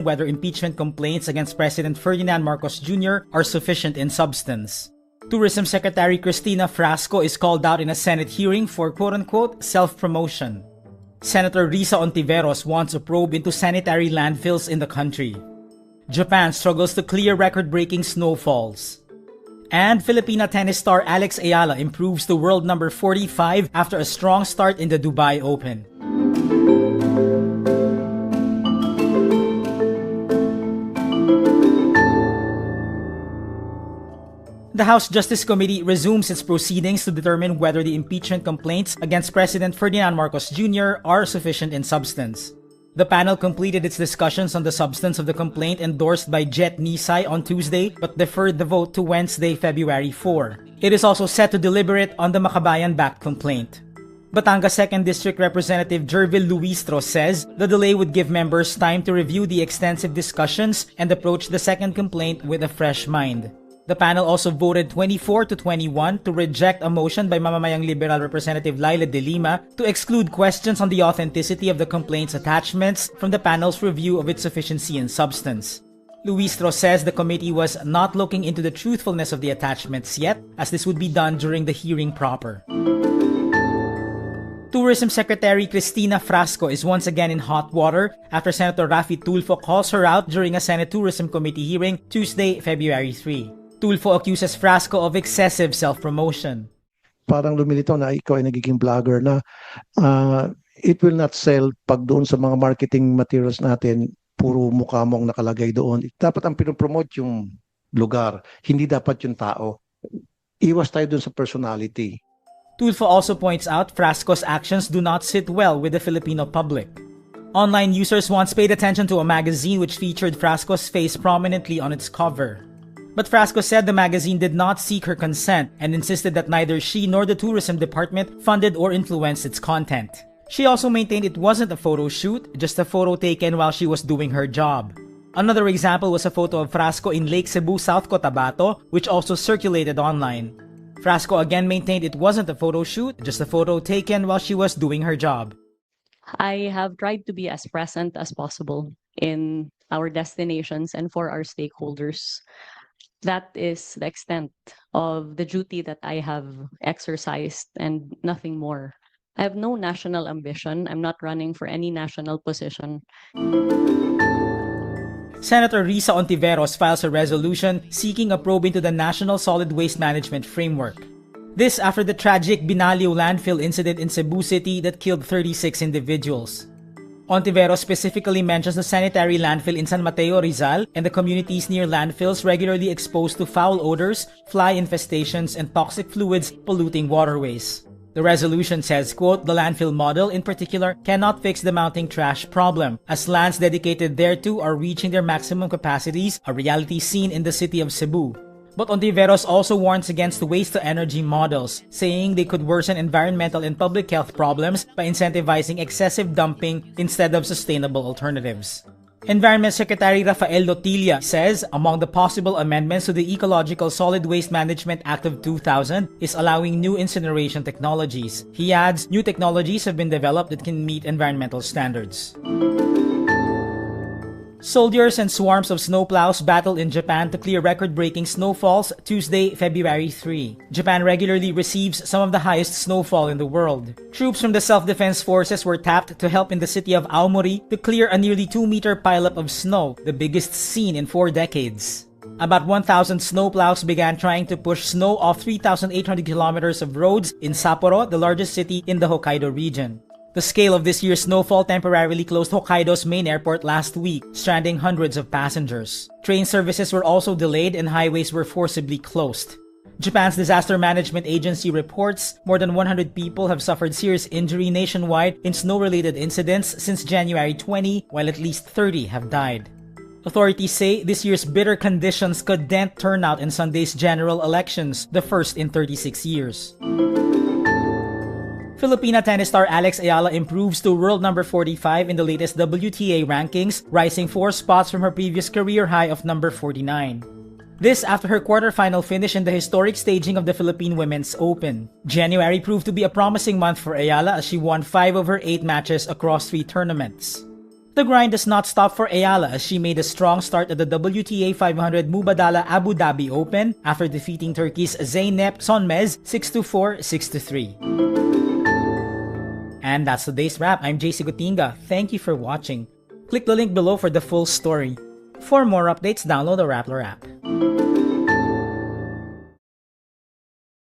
whether impeachment complaints against President Ferdinand Marcos Jr. are sufficient in substance. Tourism Secretary Cristina Frasco is called out in a Senate hearing for quote-unquote self-promotion. Senator Risa Hontiveros wants a probe into sanitary landfills in the country. Japan struggles to clear record-breaking snowfalls. And Filipina tennis star Alex Eala improves to world number 45 after a strong start in the Dubai Open. The House Justice Committee resumes its proceedings to determine whether the impeachment complaints against President Ferdinand Marcos Jr. are sufficient in substance. The panel completed its discussions on the substance of the complaint endorsed by Jet Nisay on Tuesday but deferred the vote to Wednesday, February 4. It is also set to deliberate on the Makabayan-backed complaint. Batangas 2nd District Representative Jervil Luistro says the delay would give members time to review the extensive discussions and approach the second complaint with a fresh mind. The panel also voted 24-21 to reject a motion by Mamamayang Liberal Representative Laila de Lima to exclude questions on the authenticity of the complaint's attachments from the panel's review of its sufficiency and substance. Luistro says the committee was not looking into the truthfulness of the attachments yet, as this would be done during the hearing proper. Tourism Secretary Cristina Frasco is once again in hot water after Senator Raffy Tulfo calls her out during a Senate Tourism Committee hearing Tuesday, February 3. Tulfo accuses Frasco of excessive self-promotion. Parang lumilitaw na ikaw ay nagiging vlogger na it will not sell pag doon sa mga marketing materials natin, puro mukha mong nakalagay doon. Dapat ang pinopromote yung lugar, hindi dapat yung tao. Iwas tayo doon sa personality. Tulfo also points out Frasco's actions do not sit well with the Filipino public. Online users once paid attention to a magazine which featured Frasco's face prominently on its cover. But Frasco said the magazine did not seek her consent and insisted that neither she nor the tourism department funded or influenced its content. She also maintained it wasn't a photo shoot, just a photo taken while she was doing her job. Another example was a photo of Frasco in Lake Cebu, South Cotabato, which also circulated online. Frasco again maintained it wasn't a photo shoot, just a photo taken while she was doing her job. I have tried to be as present as possible in our destinations and for our stakeholders. That is the extent of the duty that I have exercised and nothing more. I have no national ambition. I'm not running for any national position. Senator Risa Hontiveros files a resolution seeking a probe into the National Solid Waste Management Framework. This after the tragic Binaliw landfill incident in Cebu City that killed 36 individuals. Hontiveros specifically mentions the sanitary landfill in San Mateo, Rizal, and the communities near landfills regularly exposed to foul odors, fly infestations, and toxic fluids polluting waterways. The resolution says, quote, the landfill model in particular cannot fix the mounting trash problem, as lands dedicated thereto are reaching their maximum capacities, a reality seen in the city of Cebu. But Hontiveros also warns against waste-to-energy models, saying they could worsen environmental and public health problems by incentivizing excessive dumping instead of sustainable alternatives. Environment Secretary Rafael Lotilla says among the possible amendments to the Ecological Solid Waste Management Act of 2000 is allowing new incineration technologies. He adds, new technologies have been developed that can meet environmental standards. Soldiers and swarms of snowplows battled in Japan to clear record-breaking snowfalls Tuesday, February 3. Japan regularly receives some of the highest snowfall in the world. Troops from the self-defense forces were tapped to help in the city of Aomori to clear a nearly 2-meter pileup of snow, the biggest seen in 4 decades. About 1,000 snowplows began trying to push snow off 3,800 kilometers of roads in Sapporo, the largest city in the Hokkaido region. The scale of this year's snowfall temporarily closed Hokkaido's main airport last week, stranding hundreds of passengers. Train services were also delayed and highways were forcibly closed. Japan's Disaster Management Agency reports more than 100 people have suffered serious injury nationwide in snow-related incidents since January 20, while at least 30 have died. Authorities say this year's bitter conditions could dent turnout in Sunday's general elections, the first in 36 years. Filipina tennis star Alex Eala improves to world number 45 in the latest WTA rankings, rising 4 spots from her previous career high of number 49. This after her quarterfinal finish in the historic staging of the Philippine Women's Open. January proved to be a promising month for Eala as she won 5 of her 8 matches across 3 tournaments. The grind does not stop for Eala as she made a strong start at the WTA 500 Mubadala Abu Dhabi Open after defeating Turkey's Zeynep Sonmez 6-4, 6-3. And that's today's wrap. I'm JC Gutinga. Thank you for watching. Click the link below for the full story. For more updates, download the wRap app.